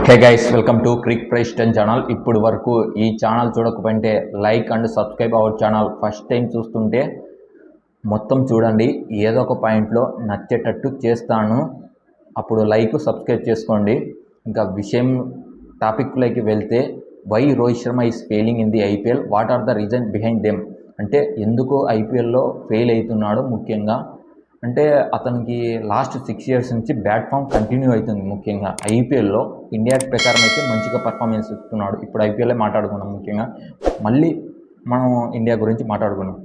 Hey guys, welcome to Crick price 10 channel. ఇప్పుడు వరకు ఈ ఛానల్ చూడకపోతే like and subscribe our channel. First time చూస్తుంటే మొత్తం చూడండి, ఏదో ఒక పాయింట్లో నచ్చేటట్టు చేస్తాను. అప్పుడు లైక్ సబ్స్క్రైబ్ చేసుకోండి. ఇంకా విషయం టాపిక్లోకి వెళ్తే, why Rohit Sharma is failing in the IPL, what are the reason behind them. అంటే ఎందుకు ఐపీఎల్లో ఫెయిల్ అవుతున్నాడు. ముఖ్యంగా అంటే అతనికి లాస్ట్ 6 years నుంచి బ్యాడ్ ఫామ్ కంటిన్యూ అవుతుంది. ముఖ్యంగా ఐపీఎల్లో ఇండియా ప్రకారం అయితే మంచిగా పర్ఫార్మెన్స్ ఇస్తున్నాడు. ఇప్పుడు ఐపీఎల్లే మాట్లాడుకున్నాం. ముఖ్యంగా మళ్ళీ మనం ఇండియా గురించి మాట్లాడుకున్నాం.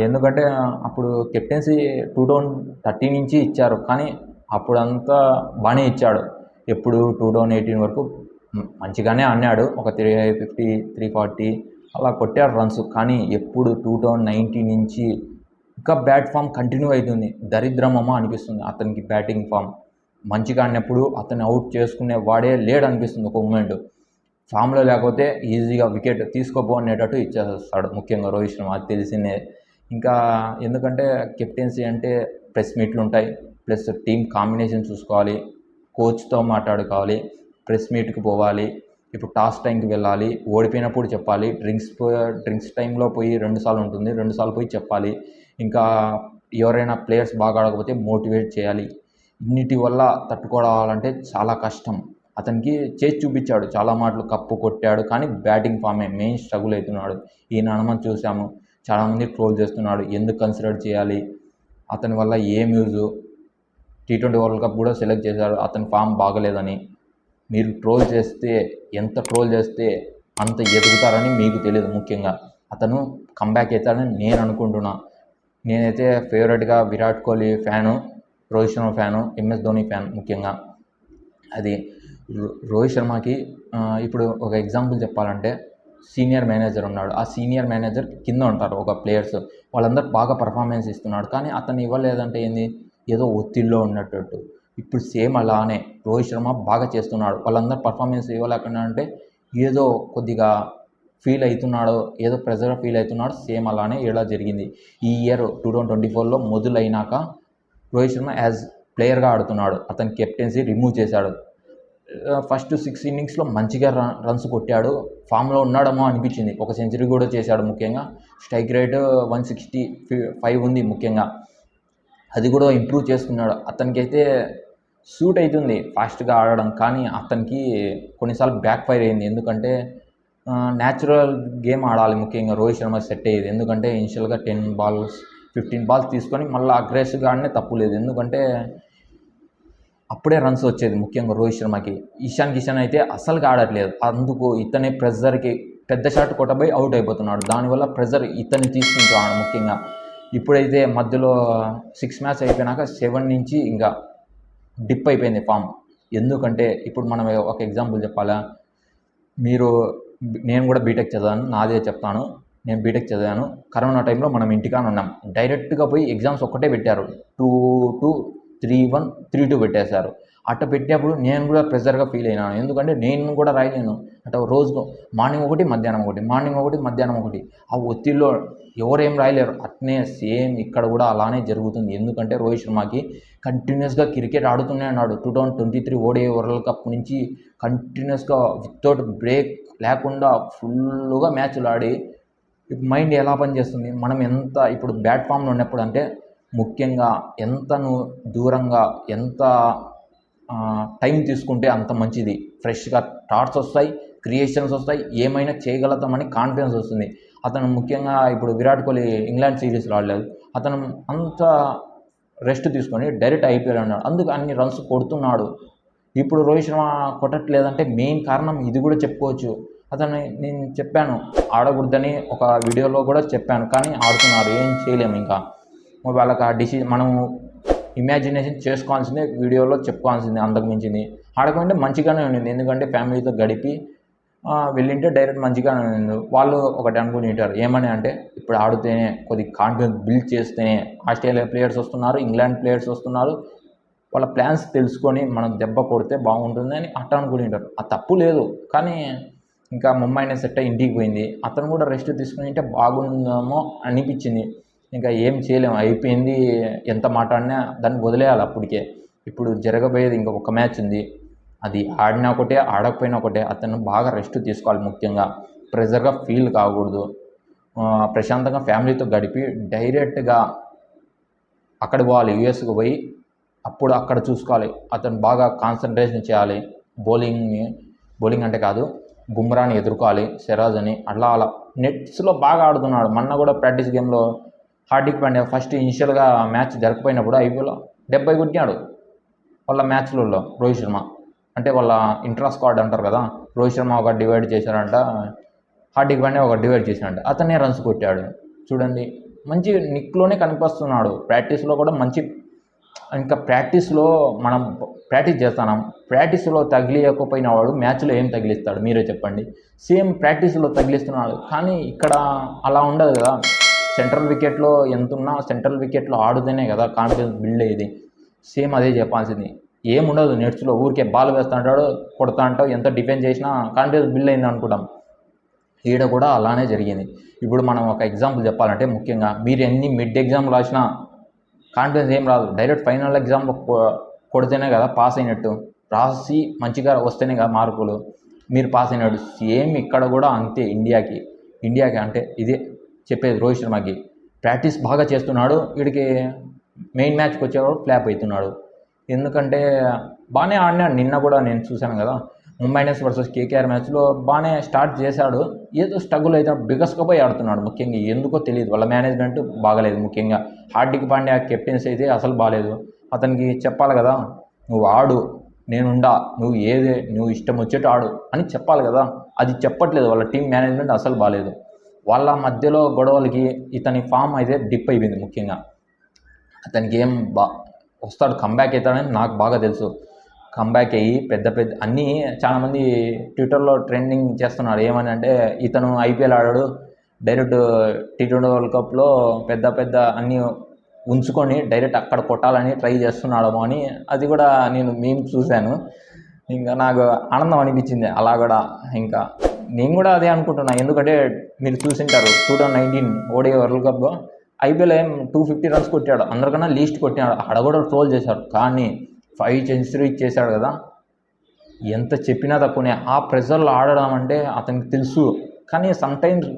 ఎందుకంటే అప్పుడు కెప్టెన్సీ 2013 నుంచి ఇచ్చారు, కానీ అప్పుడంతా బాగానే ఇచ్చాడు. ఎప్పుడు 2018 వరకు మంచిగానే ఆడినాడు. ఒక 350 340 అలా కొట్టాడు రన్స్. కానీ ఎప్పుడు 2019 నుంచి ఇంకా బ్యాట్ ఫామ్ కంటిన్యూ అవుతుంది. దరిద్రమమ్మా అనిపిస్తుంది. అతనికి బ్యాటింగ్ ఫామ్ మంచిగా ఆడినప్పుడు అతన్ని అవుట్ చేసుకునే వాడే లేడు అనిపిస్తుంది. ఒక మూమెంట్ ఫామ్లో లేకపోతే ఈజీగా వికెట్ తీసుకోపో అనేటట్టు ఇచ్చేస్తాడు. ముఖ్యంగా రోహిత్ శర్మ, అది తెలిసిందే. ఇంకా ఎందుకంటే కెప్టెన్సీ అంటే ప్రెస్ మీట్లు ఉంటాయి, ప్లస్ టీమ్ కాంబినేషన్ చూసుకోవాలి, కోచ్తో మాట్లాడుకోవాలి, ప్రెస్ మీట్కి పోవాలి, ఇప్పుడు టాస్ టైంకి వెళ్ళాలి, ఓడిపోయినప్పుడు చెప్పాలి, డ్రింక్స్ టైంలో పోయి 2 సార్లు ఉంటుంది, 2 సార్లు పోయి చెప్పాలి. ఇంకా ఎవరైనా ప్లేయర్స్ బాగా ఆడకపోతే మోటివేట్ చేయాలి. ఇన్నిటి వల్ల తట్టుకోవాలంటే చాలా కష్టం. అతనికి చేసి చూపించాడు, చాలా మాటలు కప్పు కొట్టాడు, కానీ బ్యాటింగ్ ఫామే మెయిన్ స్ట్రగుల్ అవుతున్నాడు. ఈయన హనుమంత్ చూసాము, చాలామంది ట్రోల్ చేస్తున్నాడు, ఎందుకు కన్సిడర్ చేయాలి, అతని వల్ల ఏం యూజు, T20 వరల్డ్ కప్ కూడా సెలెక్ట్ చేశారు, అతని ఫామ్ బాగలేదని. మీరు ట్రోల్ చేస్తే, ఎంత ట్రోల్ చేస్తే అంత ఎదుగుతారని మీకు తెలియదు. ముఖ్యంగా అతను కంబ్యాక్ అవుతాడని నేను అనుకుంటున్నా. నేనైతే ఫేవరెట్గా Virat Kohli fan, Rohit Sharma fan, MS Dhoni fan. ముఖ్యంగా అది రోహిత్ శర్మకి ఇప్పుడు ఒక ఎగ్జాంపుల్ చెప్పాలంటే, సీనియర్ మేనేజర్ ఉన్నాడు. ఆ సీనియర్ మేనేజర్ కింద ఉంటారు ఒక ప్లేయర్స్, వాళ్ళందరూ బాగా పర్ఫార్మెన్స్ ఇస్తున్నాడు, కానీ అతను ఇవ్వలేదంటే ఏంది, ఏదో ఒత్తిడిలో ఉన్నట్టు. ఇప్పుడు సేమ్ అలానే రోహిత్ శర్మ బాగా చేస్తున్నాడు, వాళ్ళందరూ పర్ఫార్మెన్స్ ఇవ్వలేకుండా అంటే ఏదో కొద్దిగా ఫీల్ అవుతున్నాడో, ఏదో ప్రెజర్ ఫీల్ అవుతున్నాడు. సేమ్ అలానే ఇలా జరిగింది. ఈ ఇయర్ 2024లో మొదలైనాక రోహిత్ శర్మ యాజ్ ప్లేయర్గా ఆడుతున్నాడు. అతని కెప్టెన్సీ రిమూవ్ చేశాడు. ఫస్ట్ 6 innings మంచిగా రన్స్ కొట్టాడు, ఫామ్లో ఉన్నాడేమో అనిపించింది. ఒక సెంచరీ కూడా చేశాడు. ముఖ్యంగా స్ట్రైక్ రేట్ 165 ఉంది. ముఖ్యంగా అది కూడా ఇంప్రూవ్ చేసుకున్నాడు. అతనికైతే సూట్ అవుతుంది ఫాస్ట్గా ఆడడం, కానీ అతనికి కొన్నిసార్లు బ్యాక్ ఫైర్ అయింది. ఎందుకంటే న్యాచురల్ గేమ్ ఆడాలి. ముఖ్యంగా రోహిత్ శర్మ సెట్ అయ్యేది. ఎందుకంటే ఇనిషియల్గా 10 balls 15 balls తీసుకొని మళ్ళీ అగ్రెసివ్గా ఆడినే తప్పు లేదు. ఎందుకంటే అప్పుడే రన్స్ వచ్చేది. ముఖ్యంగా రోహిత్ శర్మకి. ఇషాన్ కిషన్ అయితే అస్సలుగా ఆడట్లేదు. అందుకు ఇతనే ప్రెజర్కి పెద్ద షాట్ కొట్టబోయి అవుట్ అయిపోతున్నాడు. దానివల్ల ప్రెజర్ ఇతన్ని తీసుకుంటున్నాడు. ముఖ్యంగా ఇప్పుడైతే మధ్యలో 6 matches అయిపోయినాక 7 నుంచి ఇంకా డిప్ అయిపోయింది ఫామ్. ఎందుకంటే ఇప్పుడు మనం ఒక ఎగ్జాంపుల్ చెప్పాలా, నేను కూడా బీటెక్ చదివాను, నాదే చెప్తాను. నేను బీటెక్ చదివాను. కరోనా టైంలో మనం ఇంటికానే ఉన్నాం. డైరెక్ట్గా పోయి ఎగ్జామ్స్ ఒక్కటే పెట్టారు. 2-2 3-1 3-2 పెట్టేశారు. అట్ట పెట్టినప్పుడు నేను కూడా ప్రెజర్గా ఫీల్ అయినాను. ఎందుకంటే నేను కూడా రాయలేను. అట్లా రోజుకు మార్నింగ్ ఒకటి, మధ్యాహ్నం ఒకటి, మార్నింగ్ ఒకటి, మధ్యాహ్నం ఒకటి. ఆ ఒత్తిడిలో ఎవరేం రాయలేరు. అట్నే సేమ్ ఇక్కడ కూడా అలానే జరుగుతుంది. ఎందుకంటే రోహిత్ శర్మకి కంటిన్యూస్గా క్రికెట్ ఆడుతూనే ఉన్నాడు. 2023 ODI వరల్డ్ కప్ నుంచి కంటిన్యూస్గా వితౌట్ బ్రేక్ లేకుండా ఫుల్గా మ్యాచ్లు ఆడి మైండ్ ఎలా పనిచేస్తుంది. మనం ఎంత ఇప్పుడు బ్యాట్ ఫామ్లో ఉన్నప్పుడు అంటే ముఖ్యంగా ఎంత దూరంగా ఎంత టైం తీసుకుంటే అంత మంచిది. ఫ్రెష్గా థాట్స్ వస్తాయి, క్రియేషన్స్ వస్తాయి, ఏమైనా చేయగలుగుతామని కాన్ఫిడెన్స్ వస్తుంది. అతను ముఖ్యంగా ఇప్పుడు విరాట్ కోహ్లీ ఇంగ్లాండ్ సిరీస్లో ఆడలేదు. అతను అంత రెస్ట్ తీసుకొని డైరెక్ట్ IPL అన్నాడు. అందుకు అన్ని రన్స్ కొడుతున్నాడు. ఇప్పుడు రోహిత్ శర్మ కొట్టట్లేదంటే మెయిన్ కారణం ఇది కూడా చెప్పుకోవచ్చు. అతను నేను చెప్పాను ఆడకూడదని, ఒక వీడియోలో కూడా చెప్పాను, కానీ ఆడుతున్నారు. ఏం చేయలేము. ఇంకా వాళ్ళకి ఆ మనము ఇమాజినేషన్ చేసుకోవాల్సిందే, వీడియోలో చెప్పుకోవాల్సిందే. అంతకు మించింది ఆడకుంటే మంచిగానే ఉండింది. ఎందుకంటే ఫ్యామిలీతో గడిపి వెళ్ళింటే డైరెక్ట్ మంచిగానే ఉంది. వాళ్ళు ఒకటి అనుకుని ఉంటారు, ఏమని అంటే ఇప్పుడు ఆడితేనే కొద్ది కాన్ఫిడెన్స్ బిల్డ్ చేస్తేనే ఆస్ట్రేలియా ప్లేయర్స్ వస్తున్నారు, ఇంగ్లాండ్ ప్లేయర్స్ వస్తున్నారు, వాళ్ళ ప్లాన్స్ తెలుసుకొని మనం దెబ్బ కొడితే బాగుంటుంది అని అట్లా అనుకుని ఉంటారు. ఆ తప్పు లేదు, కానీ ఇంకా ముంబైనే సెట్ అయ్యి ఇంటికి పోయింది. అతను కూడా రెస్ట్ తీసుకుని ఉంటే బాగుందేమో అనిపించింది. ఇంకా ఏం చేయలేము, అయిపోయింది. ఎంత మాట్లాడినా దాన్ని వదిలేయాలి అప్పటికే. ఇప్పుడు జరగబోయేది ఇంకా ఒక మ్యాచ్ ఉంది. అది ఆడినా ఒకటే ఆడకపోయినా ఒకటే అతను బాగా రెస్ట్ తీసుకోవాలి. ముఖ్యంగా ప్రెజర్గా ఫీల్ కాకూడదు. ప్రశాంతంగా ఫ్యామిలీతో గడిపి డైరెక్ట్గా అక్కడికి పోవాలి, యూఎస్కి పోయి అప్పుడు అక్కడ చూసుకోవాలి. అతను బాగా కాన్సన్ట్రేషన్ చేయాలి. బౌలింగ్ అంటే కాదు, బుమ్రాని ఎదుర్కోవాలి, సిరాజ్ అని అలా నెట్స్లో బాగా ఆడుతున్నాడు. మొన్న కూడా ప్రాక్టీస్ గేమ్లో హార్దిక్ పాండ్యా ఫస్ట్ ఇనిషియల్గా మ్యాచ్ జరగకపోయినప్పుడు ఐపీఎల్లో 70 కొట్టినాడు వాళ్ళ మ్యాచ్లలో. రోహిత్ శర్మ అంటే వాళ్ళ ఇంట్రా స్క్వాడ్ అంటారు కదా, రోహిత్ శర్మ ఒక డివైడ్ చేశారంట, హార్దిక్ పాండ్యా ఒక డివైడ్ చేశాడంట, అతనే రన్స్ కొట్టాడు. చూడండి, మంచి నిక్లోనే కనిపిస్తున్నాడు. ప్రాక్టీస్లో కూడా మంచి, ఇంకా ప్రాక్టీస్లో మనం ప్రాక్టీస్ చేస్తున్నాం, ప్రాక్టీస్లో తగిలియకపోయిన వాడు మ్యాచ్లో ఏం తగిలిస్తాడు మీరే చెప్పండి. సేమ్ ప్రాక్టీస్లో తగిలిస్తున్నాడు, కానీ ఇక్కడ అలా ఉండదు కదా. సెంట్రల్ వికెట్లో ఎంతున్నా సెంట్రల్ వికెట్లో ఆడుతూనే కదా కాన్ఫిడెన్స్ బిల్డ్ అయ్యేది. సేమ్ అదే చెప్పాల్సింది. ఏముండదు నెట్స్లో, ఊరికే బాల్ వేస్తూ ఉంటాడు, కొడతా అంటావు, ఎంత డిఫెన్స్ చేసినా కాన్ఫిడెన్స్ బిల్డ్ అయింది అనుకుంటాం. ఈడ కూడా అలానే జరిగింది. ఇప్పుడు మనం ఒక ఎగ్జాంపుల్ చెప్పాలంటే, ముఖ్యంగా మీరు ఎన్ని మిడ్ ఎగ్జామ్ రాసినా కాన్ఫిడెన్స్ ఏం రాదు. డైరెక్ట్ ఫైనల్ ఎగ్జామ్లో కొడితేనే కదా పాస్ అయినట్టు. రాసి మంచిగా వస్తేనే కదా మార్కులు, మీరు పాస్ అయినట్టు. సేమ్ ఇక్కడ కూడా అంతే. ఇండియాకి అంటే ఇదే చెప్పేది. రోహిత్ శర్మకి ప్రాక్టీస్ బాగా చేస్తున్నాడు, వీడికి మెయిన్ మ్యాచ్కి వచ్చేవాడు ఫ్లాప్ అవుతున్నాడు. ఎందుకంటే బాగానే ఆడినాడు. నిన్న కూడా నేను చూశాను కదా, ముంబై ఇండియన్స్ వర్సెస్ కేకేఆర్ మ్యాచ్లో బాగానే స్టార్ట్ చేశాడు. ఏదో స్ట్రగుల్ అయితే బిగస్గా పోయి ఆడుతున్నాడు. ముఖ్యంగా ఎందుకో తెలియదు, వాళ్ళ మేనేజ్మెంట్ బాగలేదు. ముఖ్యంగా హార్దిక్ పాండ్యా కెప్టెన్సీ అయితే అసలు బాగాలేదు. అతనికి చెప్పాలి కదా, నువ్వు ఆడు, నేనుండా, నువ్వు ఇష్టం వచ్చేట్టు ఆడు అని చెప్పాలి కదా. అది చెప్పట్లేదు. వాళ్ళ టీం మేనేజ్మెంట్ అసలు బాగాలేదు. వాళ్ళ మధ్యలో గొడవలకి ఇతని ఫామ్ అయితే డిప్ అయిపోయింది. ముఖ్యంగా అతనికి వస్తాడు, కంబ్యాక్ అవుతాడని నాకు బాగా తెలుసు. కంబ్యాక్ అయ్యి పెద్ద అన్నీ చాలామంది ట్విట్టర్లో ట్రెండింగ్ చేస్తున్నారు. ఏమని అంటే, ఇతను ఐపీఎల్ ఆడాడు, డైరెక్ట్ T20 వరల్డ్ కప్లో పెద్ద అన్నీ ఉంచుకొని డైరెక్ట్ అక్కడ కొట్టాలని ట్రై చేస్తున్నాడేమో అని. అది కూడా నేను చూశాను. ఇంకా నాకు ఆనందం అనిపించింది అలా కూడా. ఇంకా నేను కూడా అదే అనుకుంటున్నా. ఎందుకంటే మీరు చూసింటారు 2019 ODI వరల్డ్ కప్లో ఐపీఎల్ 250 రన్స్ కొట్టాడు, అందరికన్నా లీస్ట్ కొట్టాడు. అక్కడ కూడా ట్రోల్ చేశాడు, కానీ 5 సెంచరీస్ చేశాడు కదా. ఎంత చెప్పినా తక్కువనే. ఆ ప్రెషర్లో ఆడడం అంటే అతనికి తెలుసు. కానీ సమ్టైమ్స్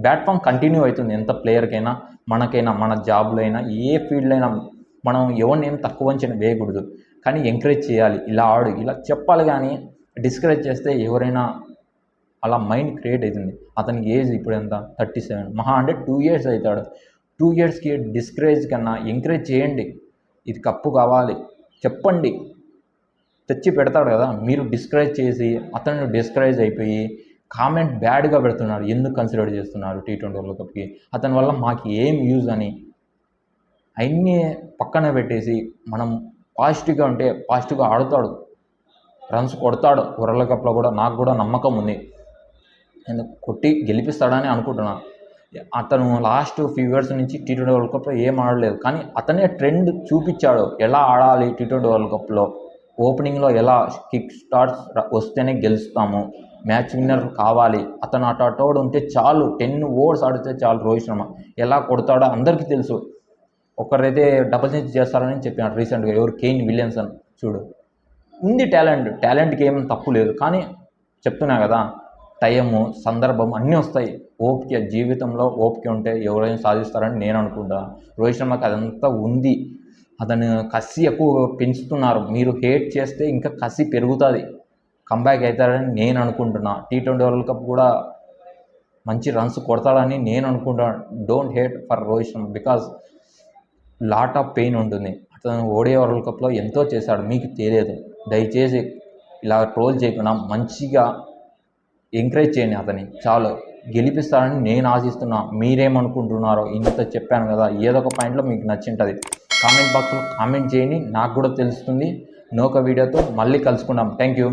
బ్యాట్ ఫామ్ కంటిన్యూ అవుతుంది. ఎంత ప్లేయర్కైనా, మనకైనా, మన జాబ్లో అయినా, ఏ ఫీల్డ్లో అయినా మనం ఎవరిని ఏం తక్కువ అంచనా వేయకూడదు. కానీ ఎంకరేజ్ చేయాలి, ఇలా ఆడు, ఇలా చెప్పాలి. కానీ డిస్కరేజ్ చేస్తే ఎవరైనా అలా మైండ్ క్రియేట్ అవుతుంది. అతనికి ఏజ్ ఇప్పుడు ఎంత, 37, మహా అంటే 2 years అవుతాడు. 2 yearsకి డిస్కరేజ్ కన్నా ఎంకరేజ్ చేయండి. ఇది కప్పు కావాలి చెప్పండి, తెచ్చి పెడతాడు కదా. మీరు డిస్కరేజ్ చేసి అతను డిస్కరేజ్ అయిపోయి కామెంట్ బ్యాడ్గా పెడుతున్నారు. ఎందుకు కన్సిడర్ చేస్తున్నారు T20 వరల్డ్ కప్కి, అతని వల్ల మాకు ఏం యూజ్ అని అన్నీ పక్కన పెట్టేసి మనం పాజిటివ్గా ఉంటే పాజిటివ్గా ఆడుతాడు, రన్స్ కొడతాడు. వరల్డ్ కప్లో కూడా నాకు కూడా నమ్మకం ఉంది. నేను కొట్టి గెలిపిస్తాడని అనుకుంటున్నా. అతను లాస్ట్ ఫ్యూ ఇయర్స్ నుంచి T20 వరల్డ్ కప్లో ఏం ఆడలేదు, కానీ అతనే ట్రెండ్ చూపించాడు ఎలా ఆడాలి T20 వరల్డ్ కప్లో. ఓపెనింగ్లో ఎలా కిక్ స్టార్ట్స్ వస్తేనే గెలుస్తాము, మ్యాచ్ విన్నర్ కావాలి, అతను అటోడు ఉంటే చాలు, 10 overs ఆడితే చాలు. రోహిత్ శర్మ ఎలా కొడతాడో అందరికీ తెలుసు. ఒకరైతే డబుల్ సెంచరీ చేస్తారని చెప్పినాడు రీసెంట్గా, ఎవరు, కేన్ విలియమ్సన్. చూడు, ఉంది టాలెంట్కి ఏం తప్పు లేదు. కానీ చెప్తున్నా కదా, టైము, సందర్భం అన్నీ వస్తాయి. ఓపిక, జీవితంలో ఓపిక ఉంటే ఎవరైనా సాధిస్తారని నేను అనుకుంటా. రోహిత్ శర్మకి అదంతా ఉంది. అతను కసి ఎక్కువ పెంచుతున్నారు. మీరు హేట్ చేస్తే ఇంకా కసి పెరుగుతుంది. కంబ్యాక్ అవుతాడని నేను అనుకుంటున్నా. T20 వరల్డ్ కప్ కూడా మంచి రన్స్ కొడతాడని నేను అనుకుంటున్నాను. Don't hate for Rohit Sharma, because lot of pain ఉంటుంది. అతను ODI వరల్డ్ కప్లో ఎంతో చేశాడు, మీకు తెలియదు. దయచేసి ఇలా ట్రోల్ చేయకుండా మంచిగా ఎంకరేజ్ చేయండి అతని, చాలు. గెలిపిస్తారని నేను ఆశిస్తున్నా. మీరేమనుకుంటున్నారో ఇంత చెప్పాను కదా, ఏదో ఒక పాయింట్లో మీకు నచ్చింటుంది. కామెంట్ బాక్స్లో కామెంట్ చేయండి, నాకు కూడా తెలుస్తుంది. నోక వీడియోతో మళ్ళీ కలుసుకుందాం. Thank you.